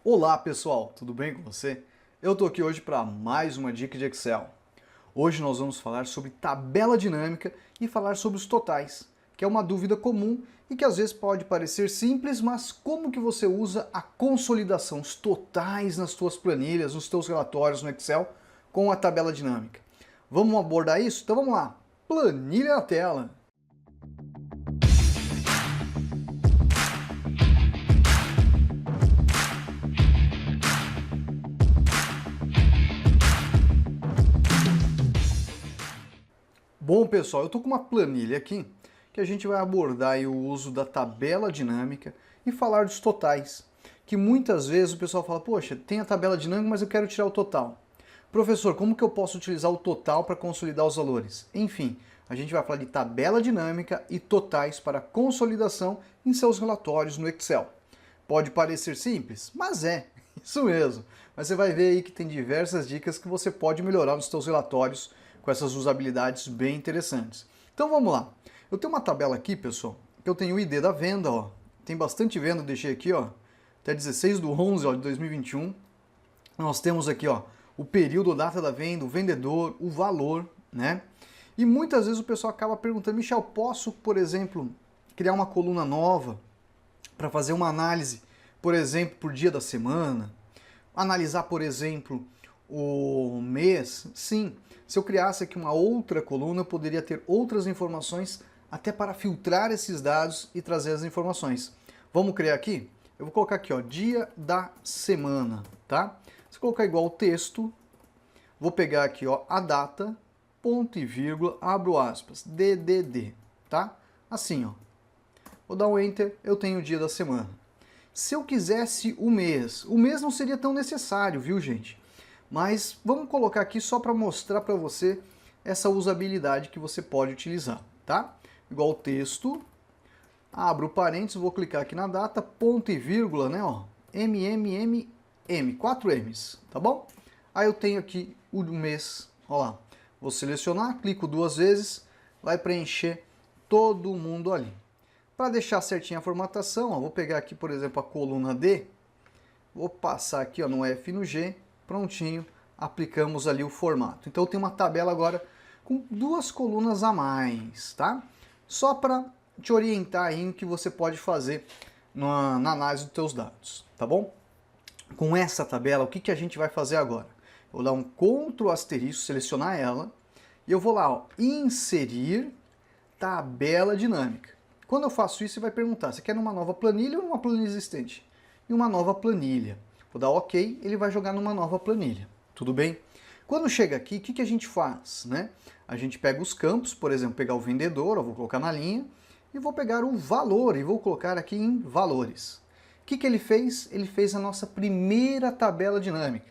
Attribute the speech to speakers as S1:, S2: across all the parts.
S1: Olá pessoal, tudo bem com você? Eu estou aqui hoje para mais uma dica de Excel. Hoje nós vamos falar sobre tabela dinâmica e falar sobre os totais, que é uma dúvida comum e que às vezes pode parecer simples, mas como que você usa a consolidação, os totais nas suas planilhas, nos seus relatórios no Excel com a tabela dinâmica? Vamos abordar isso? Então vamos lá, planilha na tela! Bom pessoal, eu estou com uma planilha aqui que a gente vai abordar aí o uso da tabela dinâmica e falar dos totais, que muitas vezes o pessoal fala, poxa, tem a tabela dinâmica, mas eu quero tirar o total. Professor, como que eu posso utilizar o total para consolidar os valores? Enfim, a gente vai falar de tabela dinâmica e totais para consolidação em seus relatórios no Excel. Pode parecer simples, mas é, isso mesmo. Mas você vai ver aí que tem diversas dicas que você pode melhorar nos seus relatórios com essas usabilidades bem interessantes. Então vamos lá. Eu tenho uma tabela aqui, pessoal, que eu tenho o ID da venda, ó. Tem bastante venda, eu deixei aqui, ó, até 16/11 de 2021. Nós temos aqui, ó, o período, a data da venda, o vendedor, o valor, né? E muitas vezes o pessoal acaba perguntando, Michel, posso, por exemplo, criar uma coluna nova para fazer uma análise, por exemplo, por dia da semana? Analisar, por exemplo, o mês? Sim. Se eu criasse aqui uma outra coluna, eu poderia ter outras informações até para filtrar esses dados e trazer as informações. Vamos criar aqui? Eu vou colocar aqui, ó, dia da semana, tá? Se colocar igual texto, vou pegar aqui, ó, a data, ponto e vírgula, abro aspas, DDD, tá? Assim, ó. Vou dar um Enter, eu tenho o dia da semana. Se eu quisesse o mês não seria tão necessário, viu, gente? Mas vamos colocar aqui só para mostrar para você essa usabilidade que você pode utilizar, tá? Igual o texto, abro parênteses, vou clicar aqui na data, ponto e vírgula, né, ó, M, 4 M's, tá bom? Aí eu tenho aqui o mês, ó lá, vou selecionar, clico duas vezes, vai preencher todo mundo ali. Para deixar certinha a formatação, ó, vou pegar aqui, por exemplo, a coluna D, vou passar aqui, ó, no F e no G, prontinho, aplicamos ali o formato. Então eu tenho uma tabela agora com duas colunas a mais, tá? Só para te orientar aí no que você pode fazer na análise dos teus dados, tá bom? Com essa tabela, o que a gente vai fazer agora? Eu vou dar um Ctrl asterisco, selecionar ela, e eu vou lá, ó, inserir tabela dinâmica. Quando eu faço isso, você vai perguntar, você quer numa nova planilha ou numa planilha existente? Em uma nova planilha. Vou dar OK, ele vai jogar numa nova planilha. Tudo bem? Quando chega aqui, o que a gente faz, né? A gente pega os campos, por exemplo, pegar o vendedor, eu vou colocar na linha, e vou pegar o valor, e vou colocar aqui em valores. O que ele fez? Ele fez a nossa primeira tabela dinâmica.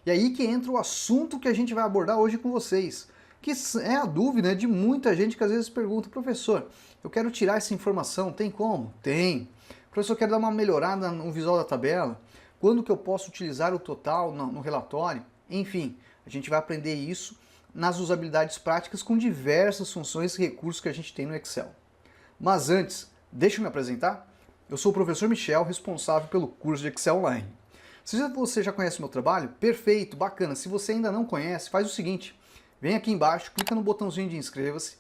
S1: E aí que entra o assunto que a gente vai abordar hoje com vocês, que é a dúvida de muita gente que às vezes pergunta, professor, eu quero tirar essa informação, tem como? Tem. Professor, eu quero dar uma melhorada no visual da tabela. Quando que eu posso utilizar o total no relatório? Enfim, a gente vai aprender isso nas usabilidades práticas com diversas funções e recursos que a gente tem no Excel. Mas antes, deixa eu me apresentar. Eu sou o professor Michel, responsável pelo curso de Excel Online. Se você já conhece o meu trabalho, perfeito, bacana. Se você ainda não conhece, faz o seguinte, vem aqui embaixo, clica no botãozinho de inscreva-se,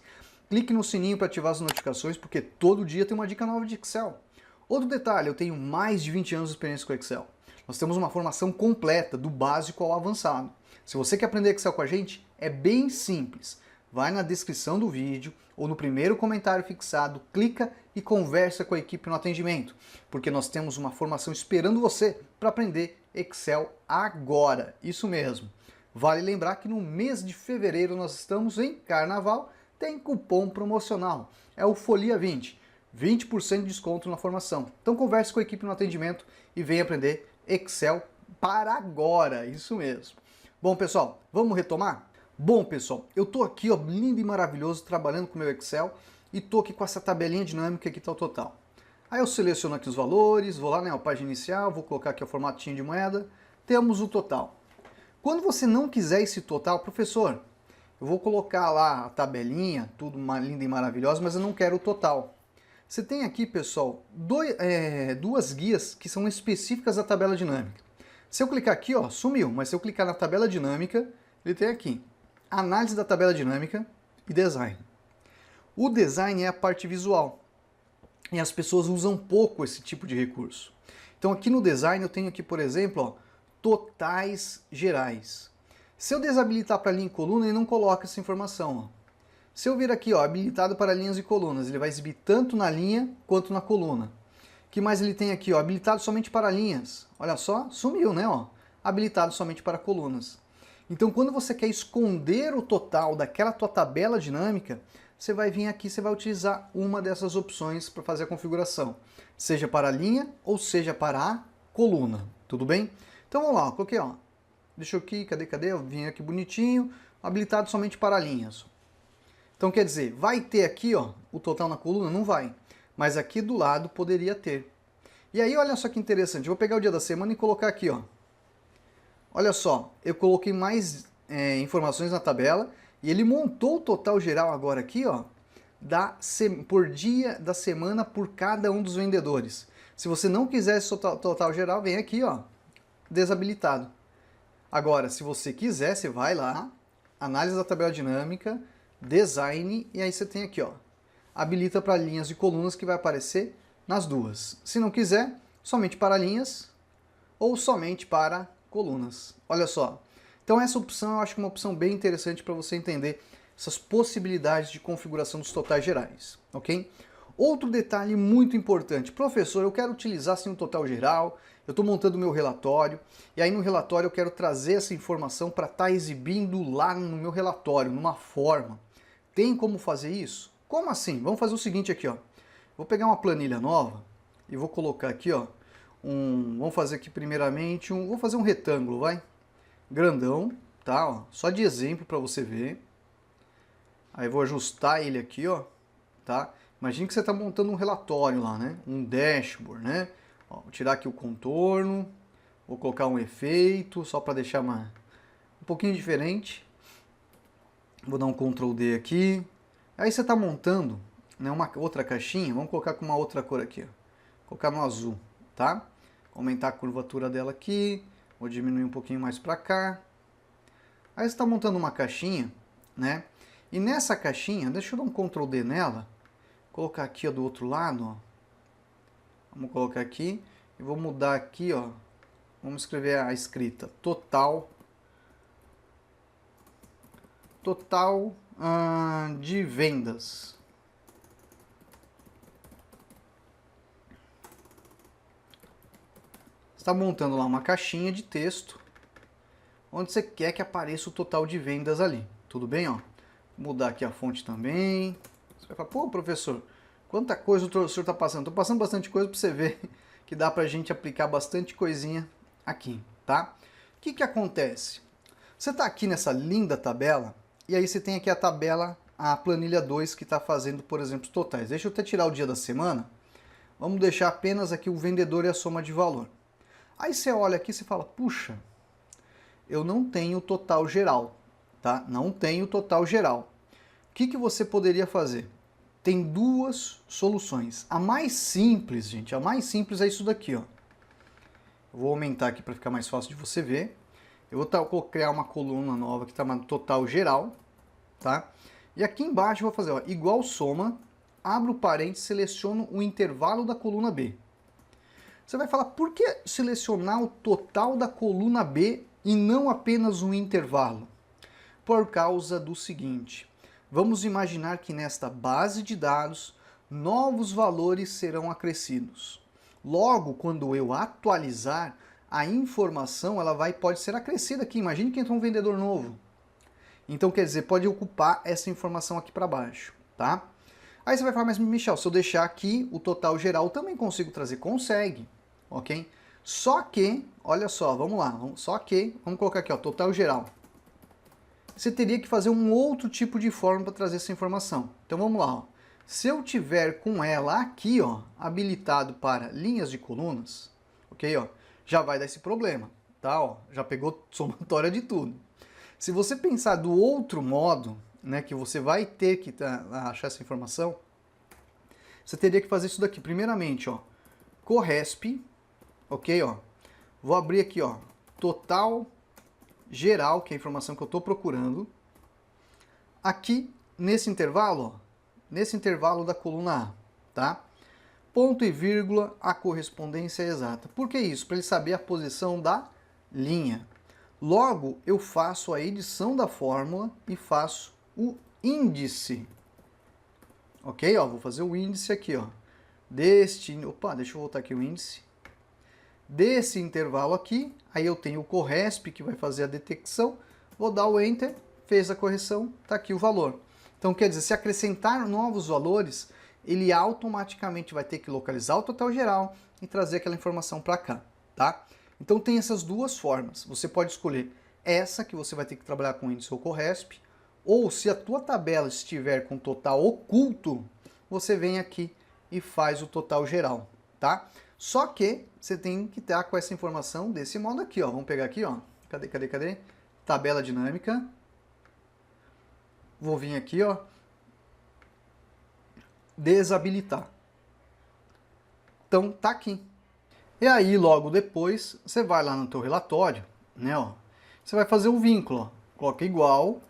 S1: clique no sininho para ativar as notificações, porque todo dia tem uma dica nova de Excel. Outro detalhe, eu tenho mais de 20 anos de experiência com Excel. Nós temos uma formação completa, do básico ao avançado. Se você quer aprender Excel com a gente, é bem simples. Vai na descrição do vídeo ou no primeiro comentário fixado, clica e conversa com a equipe no atendimento, porque nós temos uma formação esperando você para aprender Excel agora. Isso mesmo. Vale lembrar que no mês de fevereiro nós estamos em Carnaval, tem cupom promocional. É o Folia 20. 20% de desconto na formação. Então converse com a equipe no atendimento e venha aprender Excel para agora, isso mesmo. Bom pessoal, vamos retomar? Bom pessoal, eu tô aqui, ó, lindo e maravilhoso, trabalhando com o meu Excel e tô aqui com essa tabelinha dinâmica que tá o total. Aí eu seleciono aqui os valores, vou lá na página inicial, vou colocar aqui o formatinho de moeda, temos o total. Quando você não quiser esse total, professor, eu vou colocar lá a tabelinha, tudo linda e maravilhosa, mas eu não quero o total. Você tem aqui, pessoal, duas guias que são específicas da tabela dinâmica. Se eu clicar aqui, ó, sumiu, mas se eu clicar na tabela dinâmica, ele tem aqui, análise da tabela dinâmica e design. O design é a parte visual, e as pessoas usam pouco esse tipo de recurso. Então aqui no design eu tenho aqui, por exemplo, ó, totais gerais. Se eu desabilitar para linha e coluna, ele não coloca essa informação. Ó. Se eu vir aqui, ó, habilitado para linhas e colunas, ele vai exibir tanto na linha quanto na coluna. O que mais ele tem aqui? Ó, habilitado somente para linhas. Olha só, sumiu, né? Ó, habilitado somente para colunas. Então, quando você quer esconder o total daquela tua tabela dinâmica, você vai vir aqui, você vai utilizar uma dessas opções para fazer a configuração. Seja para a linha ou seja para a coluna. Tudo bem? Então, vamos lá. Ó, coloquei, ó. Deixa eu aqui, cadê? Eu vim aqui bonitinho. Habilitado somente para linhas. Então, quer dizer, vai ter aqui, ó, o total na coluna? Não vai. Mas aqui do lado poderia ter. E aí, olha só que interessante. Eu vou pegar o dia da semana e colocar aqui, ó. Olha só, eu coloquei mais informações na tabela e ele montou o total geral agora aqui, ó, por dia da semana por cada um dos vendedores. Se você não quiser esse total geral, vem aqui, ó, desabilitado. Agora, se você quiser, você vai lá, análise da tabela dinâmica, design, e aí você tem aqui, ó, habilita para linhas e colunas que vai aparecer nas duas. Se não quiser, somente para linhas ou somente para colunas. Olha só. Então essa opção eu acho que é uma opção bem interessante para você entender essas possibilidades de configuração dos totais gerais, ok? Outro detalhe muito importante, professor, eu quero utilizar sim o total geral, eu estou montando meu relatório, e aí no relatório eu quero trazer essa informação para estar exibindo lá no meu relatório, numa forma. Tem como fazer isso? Como assim? Vamos fazer o seguinte aqui, ó. Vou pegar uma planilha nova e vou colocar aqui, ó, vamos fazer aqui primeiramente, vou fazer um retângulo, vai? Grandão, tá? Ó, só de exemplo para você ver. Aí vou ajustar ele aqui, ó, tá? Imagina que você está montando um relatório lá, né? Um dashboard, né? Ó, vou tirar aqui o contorno, vou colocar um efeito, só para deixar um pouquinho diferente. Vou dar um Ctrl D aqui. Aí você está montando, né, uma outra caixinha, vamos colocar com uma outra cor aqui, ó. Colocar no azul, tá? Aumentar a curvatura dela aqui, vou diminuir um pouquinho mais para cá. Aí você está montando uma caixinha, né? E nessa caixinha, deixa eu dar um Ctrl D nela, colocar aqui ó, do outro lado, ó. Vamos colocar aqui e vou mudar aqui, ó. Vamos escrever a escrita total de vendas. Está montando lá uma caixinha de texto onde você quer que apareça o total de vendas ali. Tudo bem, ó? Vou mudar aqui a fonte também. Você vai falar, pô, professor, quanta coisa o senhor está passando? Estou passando bastante coisa para você ver que dá para a gente aplicar bastante coisinha aqui, tá? O que que acontece? Você está aqui nessa linda tabela e aí você tem aqui a tabela, a planilha 2 que está fazendo, por exemplo, os totais. Deixa eu até tirar o dia da semana. Vamos deixar apenas aqui o vendedor e a soma de valor. Aí você olha aqui e você fala, puxa, eu não tenho o total geral, tá? Não tenho o total geral. O que que você poderia fazer? Tem duas soluções. A mais simples, gente, a mais simples é isso daqui, ó. Eu vou aumentar aqui para ficar mais fácil de você ver. Eu vou criar uma coluna nova que está no total geral, tá? E aqui embaixo eu vou fazer, ó, igual soma, abro o parênteses, seleciono o intervalo da coluna B. Você vai falar, por que selecionar o total da coluna B e não apenas um intervalo? Por causa do seguinte, vamos imaginar que nesta base de dados, novos valores serão acrescidos. Logo, quando eu atualizar, a informação pode ser acrescida aqui. Imagine que entrou um vendedor novo. Então, quer dizer, pode ocupar essa informação aqui para baixo, tá? Aí você vai falar, mas Michel, se eu deixar aqui o total geral, também consigo trazer? Consegue, ok? Só que, olha só, vamos lá, vamos colocar aqui, ó, total geral. Você teria que fazer um outro tipo de forma para trazer essa informação. Então vamos lá, ó. Se eu tiver com ela aqui, ó, habilitado para linhas de colunas, ok, ó, já vai dar esse problema, tá, ó, já pegou somatória de tudo. Se você pensar do outro modo, né, que você vai ter que achar essa informação, você teria que fazer isso daqui. Primeiramente, ó, corresp, ok, ó, vou abrir aqui, ó, total geral, que é a informação que eu estou procurando, aqui nesse intervalo, ó, nesse intervalo da coluna A, tá? Ponto e vírgula, a correspondência é exata. Por que isso? Para ele saber a posição da linha. Logo, eu faço a edição da fórmula e faço o índice. Ok? Ó, vou fazer o índice aqui, ó. Opa, deixa eu voltar aqui o índice. Desse intervalo aqui, aí eu tenho o corresp que vai fazer a detecção. Vou dar o Enter, fez a correção, tá aqui o valor. Então, quer dizer, se acrescentar novos valores, ele automaticamente vai ter que localizar o total geral e trazer aquela informação para cá, tá? Então tem essas duas formas. Você pode escolher essa, que você vai ter que trabalhar com índice ou corresp, ou se a tua tabela estiver com total oculto, você vem aqui e faz o total geral, tá? Só que você tem que estar com essa informação desse modo aqui, ó. Vamos pegar aqui, ó. Cadê? Tabela dinâmica. Vou vir aqui, ó. Desabilitar. Então, tá aqui. E aí, logo depois, você vai lá no teu relatório, né, ó. Você vai fazer o vínculo, ó. Coloca igual,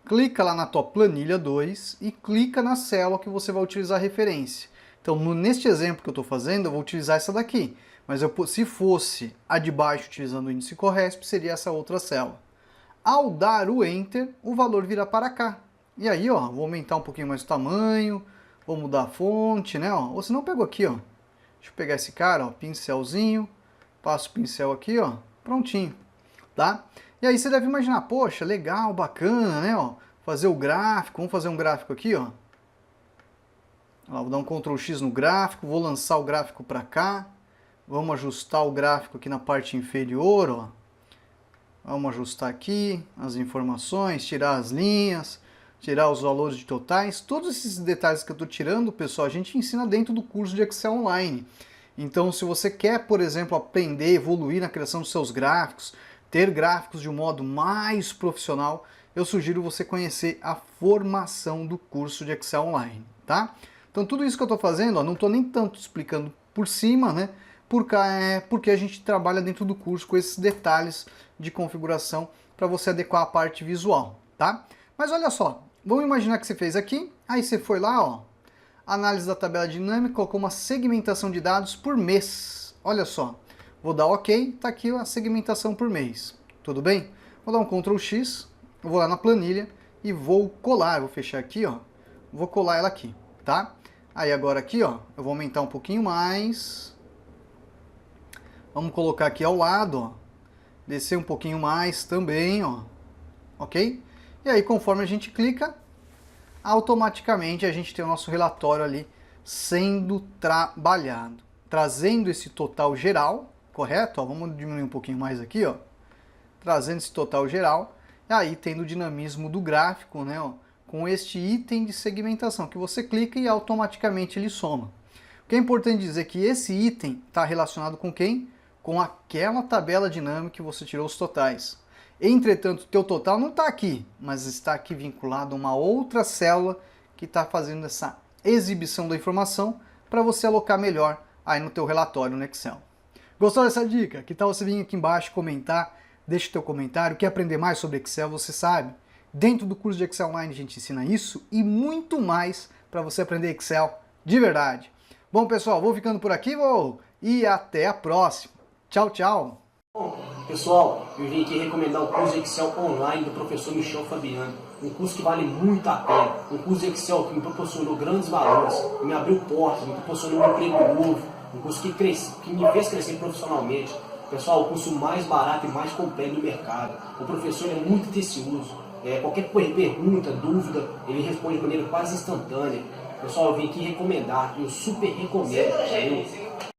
S1: clica lá na tua planilha 2 e clica na célula que você vai utilizar a referência. Então, neste exemplo que eu estou fazendo, eu vou utilizar essa daqui. Mas se fosse a de baixo utilizando o índice corresp, seria essa outra célula. Ao dar o Enter, o valor virá para cá. E aí, ó, vou aumentar um pouquinho mais o tamanho, vou mudar a fonte, né, ó. Ou se não, pego aqui, ó. Deixa eu pegar esse cara, ó, pincelzinho, passo o pincel aqui, ó, prontinho, tá? E aí você deve imaginar, poxa, legal, bacana, né, ó, fazer o gráfico, vamos fazer um gráfico aqui, ó. Vou dar um Ctrl X no gráfico, vou lançar o gráfico para cá, vamos ajustar o gráfico aqui na parte inferior, ó. Vamos ajustar aqui as informações, tirar as linhas, tirar os valores de totais. Todos esses detalhes que eu estou tirando, pessoal, a gente ensina dentro do curso de Excel Online. Então, se você quer, por exemplo, aprender, evoluir na criação dos seus gráficos, ter gráficos de um modo mais profissional, eu sugiro você conhecer a formação do curso de Excel Online, tá? Então, tudo isso que eu estou fazendo, ó, não estou nem tanto explicando por cima, né? Porque a gente trabalha dentro do curso com esses detalhes de configuração para você adequar a parte visual, tá? Mas olha só, vamos imaginar que você fez aqui, aí você foi lá, ó, análise da tabela dinâmica, colocou uma segmentação de dados por mês. Olha só, vou dar OK, tá aqui a segmentação por mês. Tudo bem? Vou dar um Ctrl X, vou lá na planilha e vou colar, vou fechar aqui, ó, vou colar ela aqui, tá? Aí agora aqui, ó, eu vou aumentar um pouquinho mais. Vamos colocar aqui ao lado, ó, descer um pouquinho mais também, ó, ok? E aí, conforme a gente clica, automaticamente a gente tem o nosso relatório ali sendo trabalhado, trazendo esse total geral, correto? Ó, vamos diminuir um pouquinho mais aqui, ó, trazendo esse total geral, e aí tendo o dinamismo do gráfico, né, ó, com este item de segmentação, que você clica e automaticamente ele soma. O que é importante dizer é que esse item está relacionado com quem? Com aquela tabela dinâmica que você tirou os totais. Entretanto, o teu total não está aqui, mas está aqui vinculado a uma outra célula que está fazendo essa exibição da informação para você alocar melhor aí no teu relatório no Excel. Gostou dessa dica? Que tal você vir aqui embaixo comentar, deixa o teu comentário, quer aprender mais sobre Excel, você sabe. Dentro do curso de Excel Online a gente ensina isso e muito mais para você aprender Excel de verdade. Bom, pessoal, vou ficando por aqui, e até a próxima. Tchau, tchau!
S2: Bom, pessoal, eu vim aqui recomendar o curso de Excel Online do professor Michel Fabiano. Um curso que vale muito a pena. Um curso de Excel que me proporcionou grandes valores, me abriu portas, me proporcionou um emprego novo. Um curso que me fez crescer profissionalmente. Pessoal, o curso mais barato e mais completo do mercado. O professor é muito atencioso. Qualquer pergunta, dúvida, ele responde de maneira quase instantânea. Pessoal, eu vim aqui recomendar, eu super recomendo.